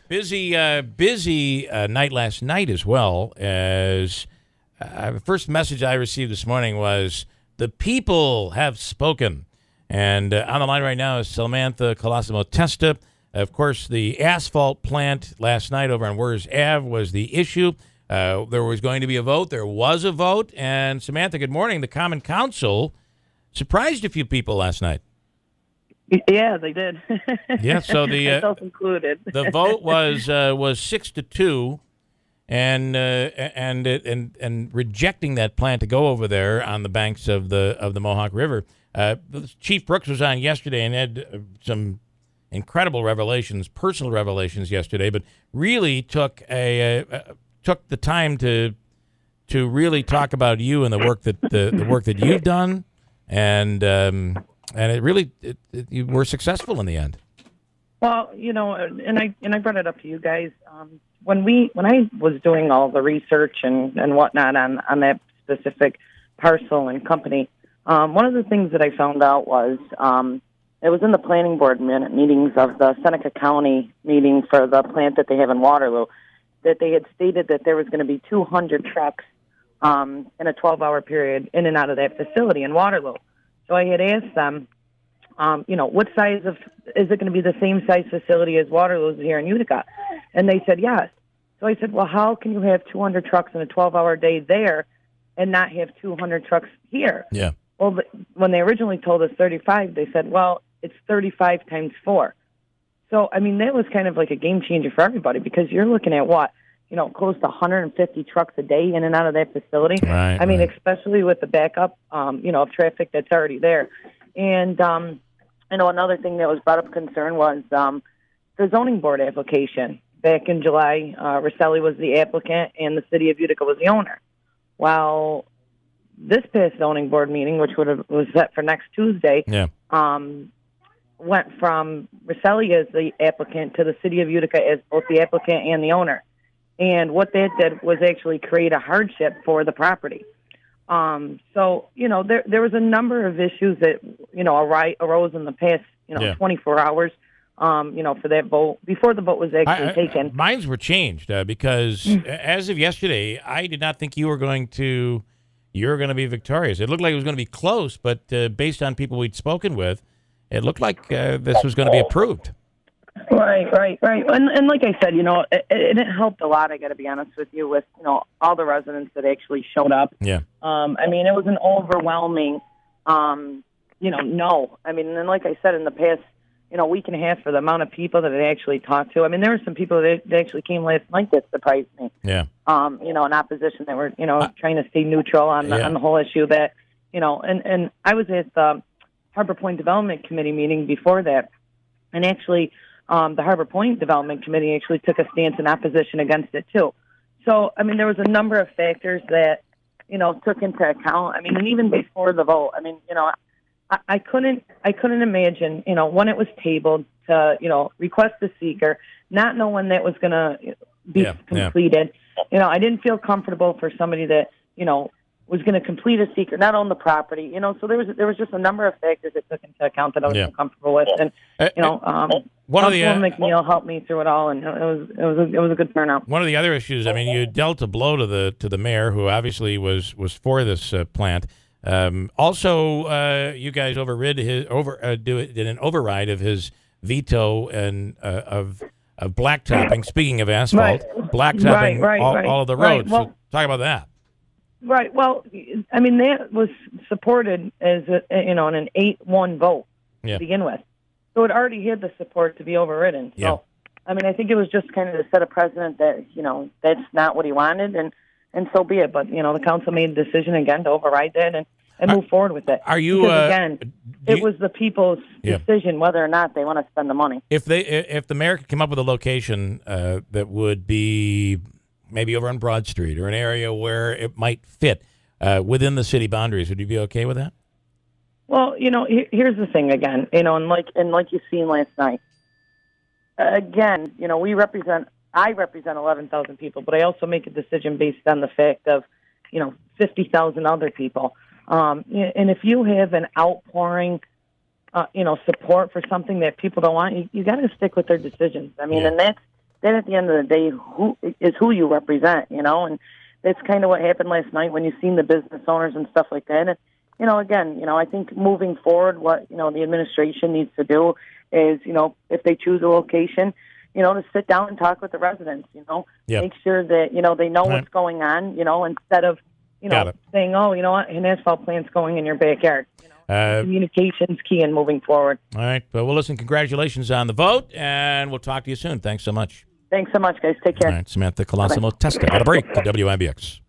Busy night last night as well. As the first message I received this morning was, the people have spoken. And on the line right now is Samantha Colosimo Testa. Of course, the asphalt plant last night over on Wers Ave was the issue. There was going to be a vote. There was a vote. And Samantha, good morning. The Common Council surprised a few people last night. Yeah, they did. Yeah, so the myself included. the vote was 6-2, and rejecting that plan to go over there on the banks of the Mohawk River. Chief Brooks was on yesterday and had some incredible revelations, personal revelations yesterday, but really took the time to really talk about you and the work that the work that you've done, and it really you were successful in the end. Well, and I brought it up to you guys when I was doing all the research and whatnot on that specific parcel and company. One of the things that I found out was it was in the planning board meetings of the Seneca County meeting for the plant that they have in Waterloo, that they had stated that there was going to be 200 trucks in a 12-hour period in and out of that facility in Waterloo. So I had asked them, what size is it going to be the same size facility as Waterloo's here in Utica? And they said yes. So I said, well, how can you have 200 trucks in a 12-hour day there and not have 200 trucks here? Yeah. Well, when they originally told us 35, they said, well, it's 35 times 4. So, I mean, that was kind of like a game changer for everybody, because you're looking at close to 150 trucks a day in and out of that facility. Right, I mean, especially with the backup, of traffic that's already there. And, another thing that was brought up concern was the zoning board application. Back in July, Riccelli was the applicant and the city of Utica was the owner. Well, this past zoning board meeting, which was set for next Tuesday, went from Riccelli as the applicant to the city of Utica as both the applicant and the owner. And what that did was actually create a hardship for the property. So, there was a number of issues that, arose in the past, 24 hours, for that vote, before the vote was actually taken. Minds were changed because as of yesterday, I did not think you were going to be victorious. It looked like it was going to be close, but based on people we'd spoken with, it looked like this was going to be approved. Right. And like I said, it helped a lot, I got to be honest with you, with, all the residents that actually showed up. Yeah. I mean, it was an overwhelming, no. I mean, and like I said, in the past, week and a half, for the amount of people that I actually talked to, I mean, there were some people that actually came last night that surprised me. Yeah. In opposition that were, trying to stay neutral on the whole issue that, and I was at the Harbor Point Development Committee meeting before that, and actually, the Harbor Point Development Committee actually took a stance in opposition against it too. So, I mean, there was a number of factors that, took into account. I mean, and even before the vote, I mean, I couldn't imagine, when it was tabled to, request a seeker, not know when that was going to be completed. Yeah. I didn't feel comfortable for somebody that, was going to complete a seeker, not own the property, so there was just a number of factors that took into account that I was uncomfortable with, and Councilwoman McNeil helped me through it all, and it was a good turnout. One of the other issues, I mean, you dealt a blow to the mayor, who obviously was for this plant. Also, you guys did an override of his veto and of blacktopping. Speaking of asphalt, blacktopping all of the roads. Well, so talk about that. Right. Well, I mean, that was supported as an 8-1 vote to begin with, so it already had the support to be overridden. So, I mean, I think it was just kind of to set a precedent that that's not what he wanted, and so be it. But the council made the decision again to override that and move forward with it. Are you because, again? It was the people's decision whether or not they want to spend the money. If the mayor could come up with a location that would be maybe over on Broad Street or an area where it might fit within the city boundaries, would you be okay with that? Well, here's the thing again, and like you've seen last night. Again, I represent 11,000 people, but I also make a decision based on the fact of, 50,000 other people. And if you have an outpouring, support for something that people don't want, you got to stick with their decisions. I mean, and then at the end of the day, who you represent, and that's kind of what happened last night when you seen the business owners and stuff like that. And, again, I think moving forward, what, the administration needs to do is, if they choose a location, to sit down and talk with the residents, make sure that, they know what's going on, instead of, saying, oh, what, an asphalt plant's going in your backyard. Communication's key in moving forward. All right. Well, listen, congratulations on the vote, and we'll talk to you soon. Thanks so much. Thanks so much, guys. Take care. All right. Samantha Colosimo Testa. Got a break at WIBX.